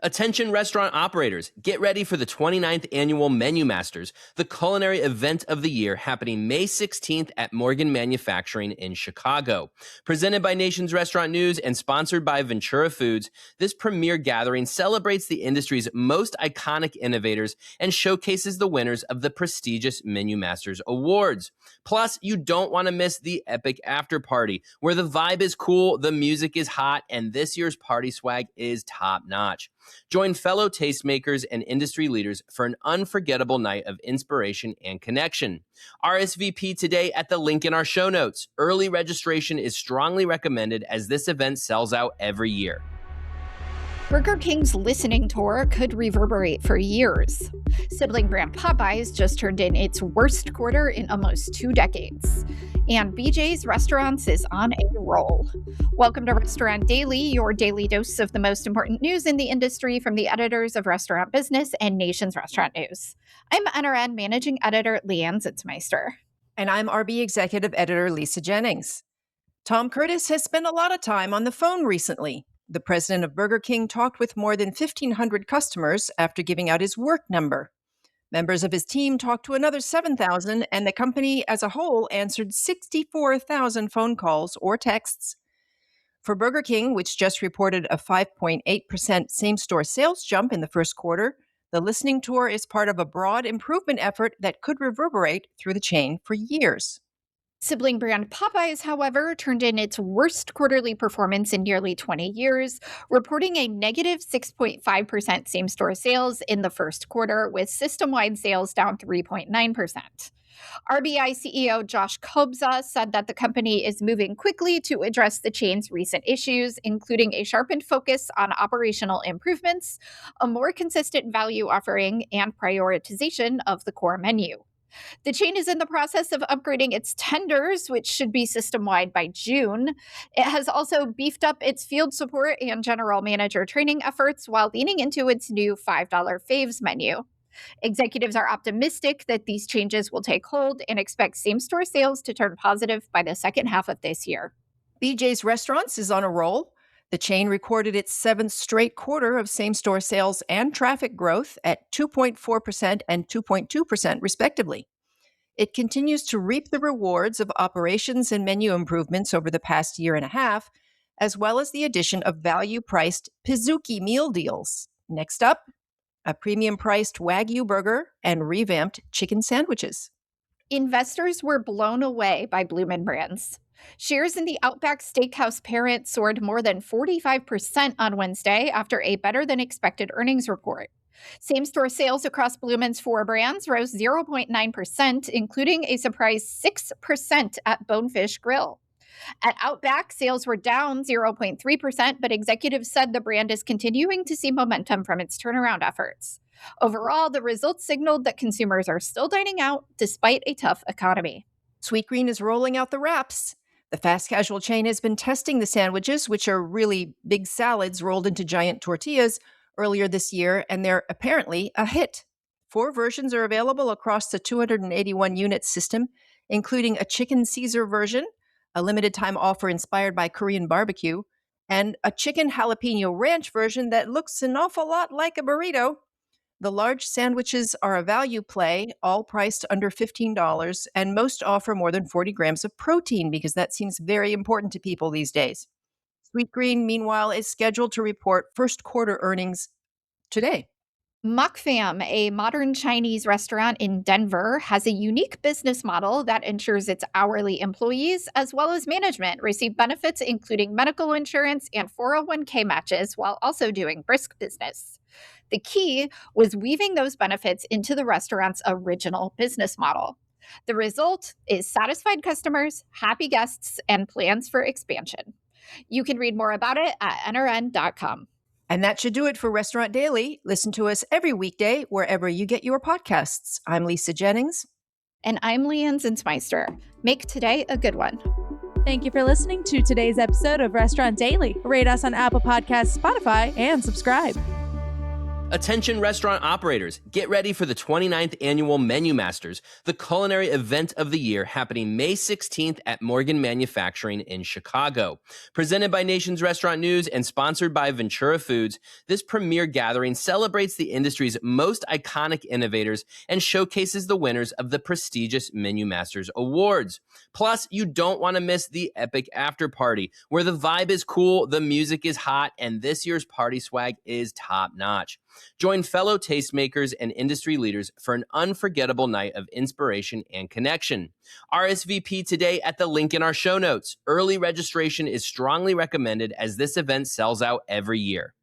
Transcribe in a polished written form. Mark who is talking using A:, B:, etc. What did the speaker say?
A: Attention restaurant operators, get ready for the 29th Annual Menu Masters, the culinary event of the year happening May 16th at Morgan Manufacturing in Chicago. Presented by Nation's Restaurant News and sponsored by Ventura Foods, this premier gathering celebrates the industry's most iconic innovators and showcases the winners of the prestigious Menu Masters Awards. Plus, you don't want to miss the epic after party, where the vibe is cool, the music is hot, and this year's party swag is top-notch. Join fellow tastemakers and industry leaders for an unforgettable night of inspiration and connection. RSVP today at the link in our show notes. Early registration is strongly recommended as this event sells out every year.
B: Burger King's listening tour could reverberate for years. Sibling brand Popeyes just turned in its worst quarter in almost 2 decades. And BJ's Restaurants is on a roll. Welcome to Restaurant Daily, your daily dose of the most important news in the industry from the editors of Restaurant Business and Nation's Restaurant News. I'm NRN Managing Editor Leanne Zitzmeister.
C: And I'm RB Executive Editor Lisa Jennings. Tom Curtis has spent a lot of time on the phone recently. The president of Burger King talked with more than 1,500 customers after giving out his work number. Members of his team talked to another 7,000, and the company as a whole answered 64,000 phone calls or texts. For Burger King, which just reported a 5.8% same-store sales jump in the first quarter, the listening tour is part of a broad improvement effort that could reverberate through the chain for years.
B: Sibling brand Popeyes, however, turned in its worst quarterly performance in nearly 20 years, reporting a negative 6.5% same-store sales in the first quarter, with system-wide sales down 3.9%. RBI CEO Josh Kobza said that the company is moving quickly to address the chain's recent issues, including a sharpened focus on operational improvements, a more consistent value offering, and prioritization of the core menu. The chain is in the process of upgrading its tenders, which should be system-wide by June. It has also beefed up its field support and general manager training efforts while leaning into its new $5 faves menu. Executives are optimistic that these changes will take hold and expect same-store sales to turn positive by the second half of this year.
C: BJ's Restaurants is on a roll. The chain recorded its 7th straight quarter of same-store sales and traffic growth at 2.4% and 2.2% respectively. It continues to reap the rewards of operations and menu improvements over the past year and a half, as well as the addition of value-priced Pizookie meal deals. Next up, a premium-priced Wagyu burger and revamped chicken sandwiches.
B: Investors were blown away by Bloomin' Brands. Shares in the Outback Steakhouse parent soared more than 45% on Wednesday after a better-than-expected earnings report. Same-store sales across Bloomin's 4 brands rose 0.9%, including a surprise 6% at Bonefish Grill. At Outback, sales were down 0.3%, but executives said the brand is continuing to see momentum from its turnaround efforts. Overall, the results signaled that consumers are still dining out despite a tough economy.
C: Sweetgreen is rolling out the wraps. The fast casual chain has been testing the sandwiches, which are really big salads rolled into giant tortillas, earlier this year, and they're apparently a hit. 4 versions are available across the 281-unit system, including a chicken Caesar version, a limited-time offer inspired by Korean barbecue, and a chicken jalapeno ranch version that looks an awful lot like a burrito. The large sandwiches are a value play, all priced under $15, and most offer more than 40 grams of protein because that seems very important to people these days. Sweetgreen, meanwhile, is scheduled to report first quarter earnings today.
B: Mukfam, a modern Chinese restaurant in Denver, has a unique business model that ensures its hourly employees, as well as management, receive benefits including medical insurance and 401k matches while also doing brisk business. The key was weaving those benefits into the restaurant's original business model. The result is satisfied customers, happy guests, and plans for expansion. You can read more about it at nrn.com.
C: And that should do it for Restaurant Daily. Listen to us every weekday wherever you get your podcasts. I'm Lisa Jennings.
B: And I'm Leanne Zitzmeister. Make today a good one.
D: Thank you for listening to today's episode of Restaurant Daily. Rate us on Apple Podcasts, Spotify, and subscribe.
A: Attention restaurant operators, get ready for the 29th Annual Menu Masters, the culinary event of the year happening May 16th at Morgan Manufacturing in Chicago. Presented by Nation's Restaurant News and sponsored by Ventura Foods, this premier gathering celebrates the industry's most iconic innovators and showcases the winners of the prestigious Menu Masters Awards. Plus, you don't want to miss the epic after party, where the vibe is cool, the music is hot, and this year's party swag is top-notch. Join fellow tastemakers and industry leaders for an unforgettable night of inspiration and connection. RSVP today at the link in our show notes. Early registration is strongly recommended as this event sells out every year.